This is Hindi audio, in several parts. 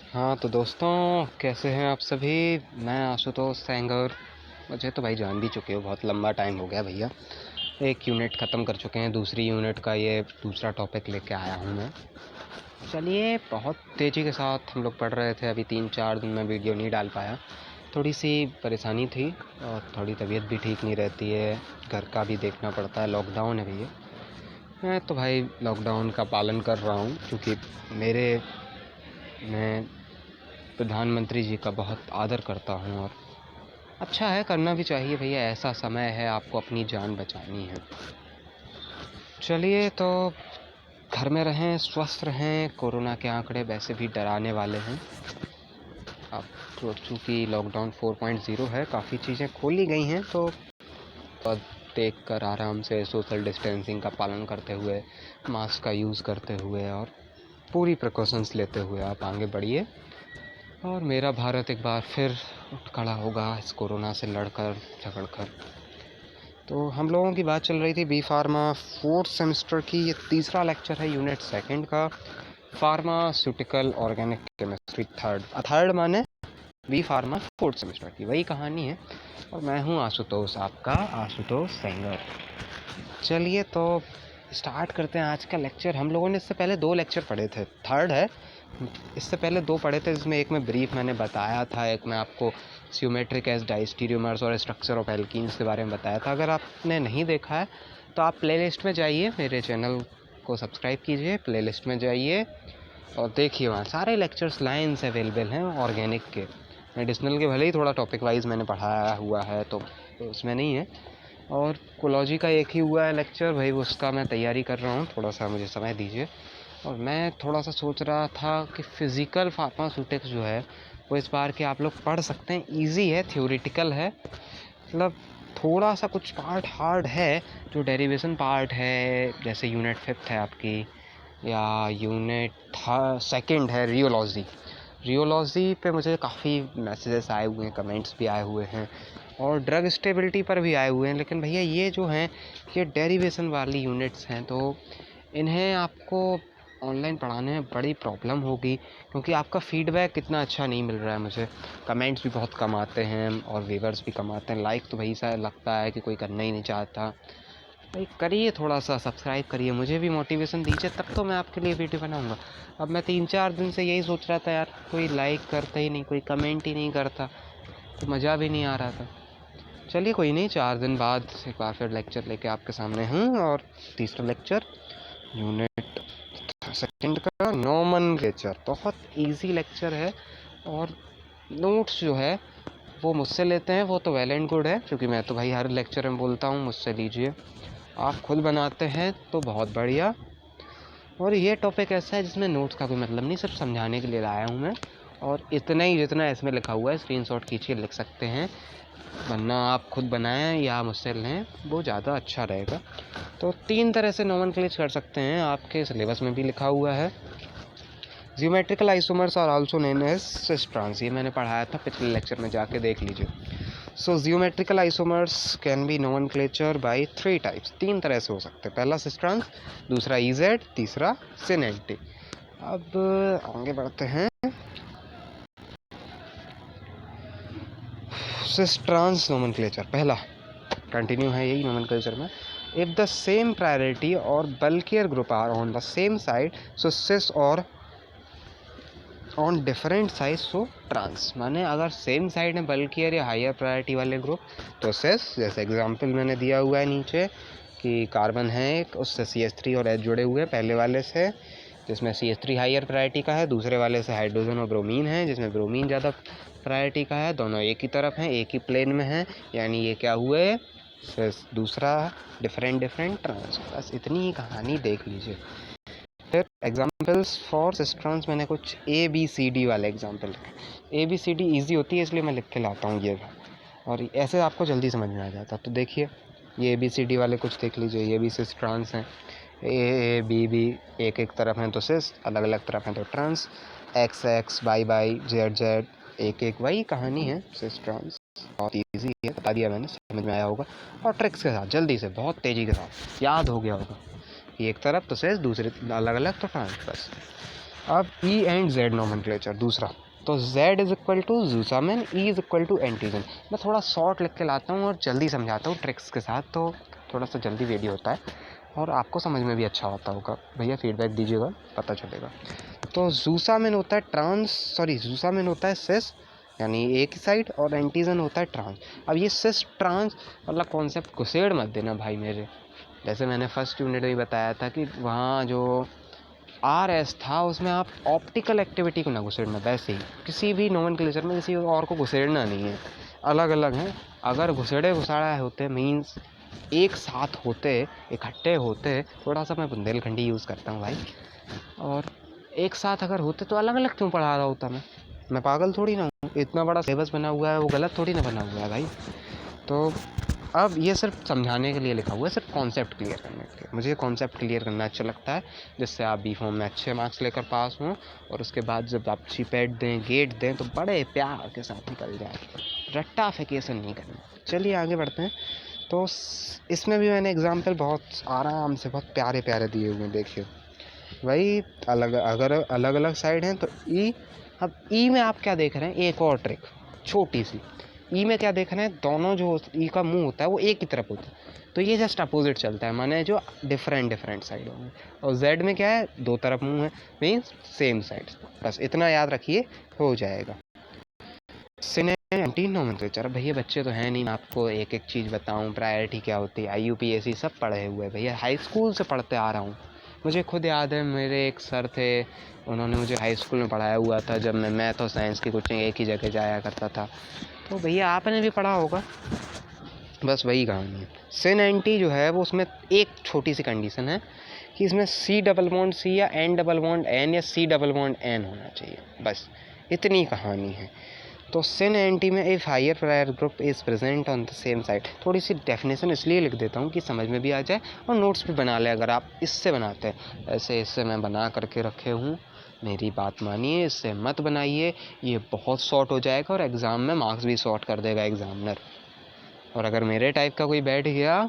हाँ तो दोस्तों, कैसे हैं आप सभी। मैं आशुतोष सेंगर। मुझे तो भाई जान भी चुके हो, बहुत लंबा टाइम हो गया भैया। एक यूनिट ख़त्म कर चुके हैं, दूसरी यूनिट का ये दूसरा टॉपिक लेके आया हूँ मैं। चलिए, बहुत तेज़ी के साथ हम लोग पढ़ रहे थे। अभी 3-4 दिन में वीडियो नहीं डाल पाया, थोड़ी सी परेशानी थी और थोड़ी तबीयत भी ठीक नहीं रहती है, घर का भी देखना पड़ता है। लॉकडाउन है भैया। मैं तो भाई लॉकडाउन का पालन कर रहा हूँ, क्योंकि मैं प्रधानमंत्री जी का बहुत आदर करता हूँ और अच्छा है, करना भी चाहिए भैया। ऐसा समय है, आपको अपनी जान बचानी है। चलिए तो घर में रहें, स्वस्थ रहें। कोरोना के आंकड़े वैसे भी डराने वाले हैं। अब तो चूँकि लॉकडाउन 4.0 है, काफ़ी चीज़ें खोली गई हैं, तो देख कर आराम से सोशल डिस्टेंसिंग का पालन करते हुए, मास्क का यूज़ करते हुए और पूरी प्रिकॉशंस लेते हुए आप आगे बढ़िए। और मेरा भारत एक बार फिर उठ खड़ा होगा इस कोरोना से लड़कर झगड़कर। तो हम लोगों की बात चल रही थी बी फार्मा 4th सेमेस्टर की। ये तीसरा लेक्चर है यूनिट 2 का, फार्मास्यूटिकल ऑर्गेनिक केमिस्ट्री थर्ड माने बी फार्मा 4th सेमेस्टर की वही कहानी है। और मैं हूँ आशुतोष, आपका आशुतोष सेंगर। चलिए तो स्टार्ट करते हैं आज का लेक्चर। हम लोगों ने इससे पहले 2 लेक्चर पढ़े थे, थर्ड है। इससे पहले 2 पढ़े थे, जिसमें एक में ब्रीफ मैंने बताया था, एक में आपको सिमेट्रिक एस डाइस्टीरियोमर्स और स्ट्रक्चर ऑफ एल्कीन्स के बारे में बताया था। अगर आपने नहीं देखा है तो आप प्लेलिस्ट में जाइए, मेरे चैनल को सब्सक्राइब कीजिए, प्लेलिस्ट में जाइए और देखिए, वहाँ सारे लेक्चर्स लाइन से अवेलेबल हैं ऑर्गेनिक के। मेडिसिनल के भले ही थोड़ा टॉपिक वाइज मैंने पढ़ाया हुआ है तो उसमें नहीं है। और कोलॉजी का एक ही हुआ है लेक्चर भाई, उसका मैं तैयारी कर रहा हूँ, थोड़ा सा मुझे समय दीजिए। और मैं थोड़ा सा सोच रहा था कि फ़िज़िकल फार्मास्यूटिक्स जो है वो इस बार के आप लोग पढ़ सकते हैं। इजी है, थ्योरेटिकल है, मतलब थोड़ा सा कुछ पार्ट हार्ड है। जो डेरिवेशन पार्ट है, जैसे यूनिट 5 है आपकी, या यूनिट 2 है रियोलॉजी पे मुझे काफ़ी मैसेजेस आए हुए हैं, कमेंट्स भी आए हुए हैं और ड्रग स्टेबिलिटी पर भी आए हुए हैं। लेकिन भैया ये जो हैं, ये डेरिवेशन वाली यूनिट्स हैं, तो इन्हें आपको ऑनलाइन पढ़ाने में बड़ी प्रॉब्लम होगी, क्योंकि आपका फ़ीडबैक इतना अच्छा नहीं मिल रहा है मुझे। कमेंट्स भी बहुत कम आते हैं और व्यूअर्स भी कम आते हैं। लाइक तो भाई सा लगता है कि कोई करना ही नहीं चाहता। भाई करिए, थोड़ा सा सब्सक्राइब करिए, मुझे भी मोटिवेशन दीजिए, तब तो मैं आपके लिए वीडियो बनाऊंगा। अब मैं 3-4 दिन से यही सोच रहा था यार, कोई लाइक करता ही नहीं, कोई कमेंट ही नहीं करता, तो मज़ा भी नहीं आ रहा था। चलिए कोई नहीं, 4 दिन बाद एक बार फिर लेक्चर लेके आपके सामने हूँ। और तीसरा लेक्चर यूनिट 2 का नोमेनक्लेचर, बहुत इजी लेक्चर है। और नोट्स जो है वो मुझसे लेते हैं, वो तो वेल एंड गुड है, क्योंकि मैं तो भाई हर लेक्चर में बोलता हूँ मुझसे लीजिए। आप खुद बनाते हैं तो बहुत बढ़िया। और ये टॉपिक ऐसा है जिसमें नोट्स का कोई मतलब नहीं, सिर्फ समझाने के लिए लाया हूँ मैं। और इतना ही जितना इसमें लिखा हुआ है स्क्रीनशॉट खींच के लिख सकते हैं, वरना आप खुद बनाएं या मुझसे लें, वो ज़्यादा अच्छा रहेगा। तो 3 तरह से नोमेनक्लेचर कर सकते हैं, आपके सिलेबस में भी लिखा हुआ है। Geometrical isomers are also known as cis trans, ये मैंने पढ़ाया था पिछले लेक्चर में, जाके देख लीजिए। So geometrical isomers can be nomenclature by 3 types, 3 तरह से हो सकते हैं। पहला सिस ट्रांस, दूसरा इजेड, तीसरा सिन एंटी। अब आगे बढ़ते हैं। सिस ट्रांस नोमेनक्लेचर पहला कंटिन्यू है यही नोमेनक्लेचर में। इफ द सेम प्रायोरिटी और bulkier group are on the same side, so cis और on different side, so trans. माने अगर सेम साइड में बल्कियर या हायर प्रायोरिटी वाले ग्रुप तो सिस। जैसे एग्जांपल मैंने दिया हुआ है नीचे कि कार्बन है एक, उससे CH3 और H जुड़े हुए पहले वाले से, जिसमें CH3 हायर प्रायोरिटी का है, दूसरे वाले से हाइड्रोजन और ब्रोमीन है जिसमें ब्रोमीन ज़्यादा प्रायोरिटी का है। दोनों एक ही तरफ हैं, एक ही प्लेन में हैं, यानी ये क्या हुए, सिस। दूसरा डिफरेंट ट्रांस। बस इतनी ही कहानी देख लीजिए। फिर एग्जाम्पल्स फॉर सिस ट्रांस मैंने कुछ ABCD वाले एग्जाम्पल लिखे। ABCD ईजी होती है इसलिए मैं लिख के लाता हूँ ये, और ऐसे आपको जल्दी समझ में आ जाता। तो देखिए, ये ABCD वाले कुछ देख लीजिए, ये भी सिस ट्रांस हैं। A B एक एक तरफ हैं तो सिस, अलग अलग तरफ हैं तो ट्रांस। XX Y Z एक एक वही कहानी है, सिस ट्रांस। बहुत ईजी है, बता दिया मैंने, समझ में आया होगा। और ट्रिक्स के साथ जल्दी से, बहुत तेज़ी के साथ याद हो गया होगा। एक तरफ तो सिस, दूसरे अलग अलग तो ट्रांस, बस। अब ई एंड जेड नोमेनक्लेचर दूसरा, तो Z is equal to zusammen, E is equal to entgegen. मैं थोड़ा शॉर्ट लिख के लाता हूँ और जल्दी समझाता हूँ ट्रिक्स के साथ, तो थोड़ा सा जल्दी वीडियो होता है और आपको समझ में भी अच्छा होता होगा। भैया फीडबैक दीजिएगा, पता चलेगा। तो जूसामिन होता है जूसामिन होता है सिस यानी एक ही साइड, और एंटीजन होता है ट्रांस। अब ये सिस ट्रांस वाला कॉन्सेप्ट घुसेड़ मत देना भाई मेरे। जैसे मैंने फर्स्ट यूनिट में बताया था कि वहाँ जो RS था उसमें आप ऑप्टिकल एक्टिविटी को ना घुसेड़ना, वैसे ही किसी भी नोमेनक्लेचर में किसी और को घुसेड़ना नहीं है, अलग अलग हैं। अगर घुसाड़ा होते मीन्स एक साथ होते, इकट्ठे होते, थोड़ा सा मैं बुंदेलखंडी यूज़ करता हूँ भाई, और एक साथ अगर होते तो अलग अलग क्यों पढ़ा रहा होता मैं पागल थोड़ी ना हूँ। इतना बड़ा सिलेबस बना हुआ है, वो गलत थोड़ी ना बना हुआ है भाई। तो अब ये सिर्फ समझाने के लिए लिखा हुआ है, सिर्फ कॉन्सेप्ट क्लियर करने के लिए। मुझे कॉन्सेप्ट क्लियर करना अच्छा लगता है, जिससे आप बी फॉर्म में अच्छे मार्क्स लेकर पास हों, और उसके बाद जब आप जीपैट दें, गेट दें, तो बड़े प्यार के साथ निकल जाए, रट्टाफिकेशन नहीं करना। चलिए आगे बढ़ते हैं। तो इसमें भी मैंने एग्जाम्पल बहुत आराम से बहुत प्यारे प्यारे दिए हुए हैं, देखिए भाई। अगर अलग अलग साइड हैं तो ई, अब ई में आप क्या देख रहे हैं, एक और ट्रिक छोटी सी। ई में क्या देख रहे हैं, दोनों जो ई का मुंह होता है वो एक ही तरफ होता है, तो ये जस्ट अपोजिट चलता है, माने जो डिफरेंट साइड होंगे। और जेड में क्या है, दो तरफ मुंह है, मीन्स सेम साइड। बस इतना याद रखिए, हो जाएगा। सिन एंटी नोमेनक्लेचर। भैया बच्चे तो हैं नहीं, मैं आपको एक एक चीज़ बताऊं, प्रायोरिटी क्या होती है, IUPAC सब पढ़े हुए भैया, हाई स्कूल से पढ़ते आ रहा हूँ। मुझे खुद याद है, मेरे एक सर थे, उन्होंने मुझे हाई स्कूल में पढ़ाया हुआ था, जब मैं मैथ और साइंस की कोचिंग एक ही जगह जाया करता था। तो भैया आपने भी पढ़ा होगा, बस वही कहानी है। सिन एंटी जो है वो, उसमें एक छोटी सी कंडीशन है कि इसमें C डबल बॉन्ड C या N डबल बॉन्ड N या C डबल बॉन्ड N होना चाहिए, बस इतनी कहानी है। तो सिन एंटी में if higher prior group is present on the same side. थोड़ी सी डेफिनेशन इसलिए लिख देता हूँ कि समझ में भी आ जाए, और नोट्स भी बना ले अगर आप इससे बनाते हैं। ऐसे इससे मैं बना करके रखे हूँ, मेरी बात मानिए, इससे मत बनाइए, ये बहुत शॉर्ट हो जाएगा और एग्ज़ाम में मार्क्स भी शॉर्ट कर देगा एग्ज़ामिनर। और अगर मेरे टाइप का कोई बैठ गया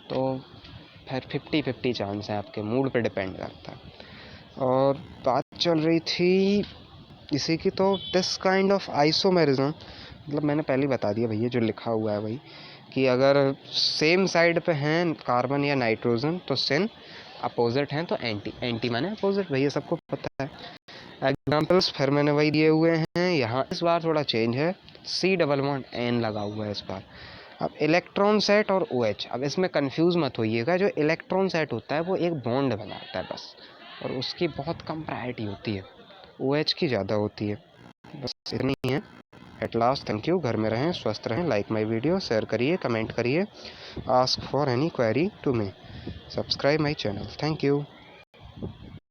तो फिर 50-50 चांस है, आपके मूड पे डिपेंड करता है। और बात चल रही थी इसी की, तो दिस काइंड ऑफ आइसोमेरिज्म, मतलब मैंने पहले ही बता दिया भैया जो लिखा हुआ है भाई, कि अगर सेम साइड पे हैं कार्बन या नाइट्रोजन तो सिन, अपोजिट हैं तो एंटी। एंटी माने अपोजिट, भैया सबको पता है। एग्जाम्पल्स फिर मैंने वही दिए हुए हैं, यहाँ इस बार थोड़ा चेंज है, C डबल बॉन्ड N लगा हुआ है इस बार। अब इलेक्ट्रॉन सेट और OH, अब इसमें कंफ्यूज मत होइएगा, जो इलेक्ट्रॉन सेट होता है वो एक बॉन्ड बनाता है बस, और उसकी बहुत कम प्रायोरिटी होती है, OH की ज़्यादा होती है। बस इतनी ही है। एट लास्ट थैंक यू, घर में रहें, स्वस्थ रहें, लाइक माई वीडियो, शेयर करिए, कमेंट करिए, ask for any query to me, subscribe my channel. Thank you.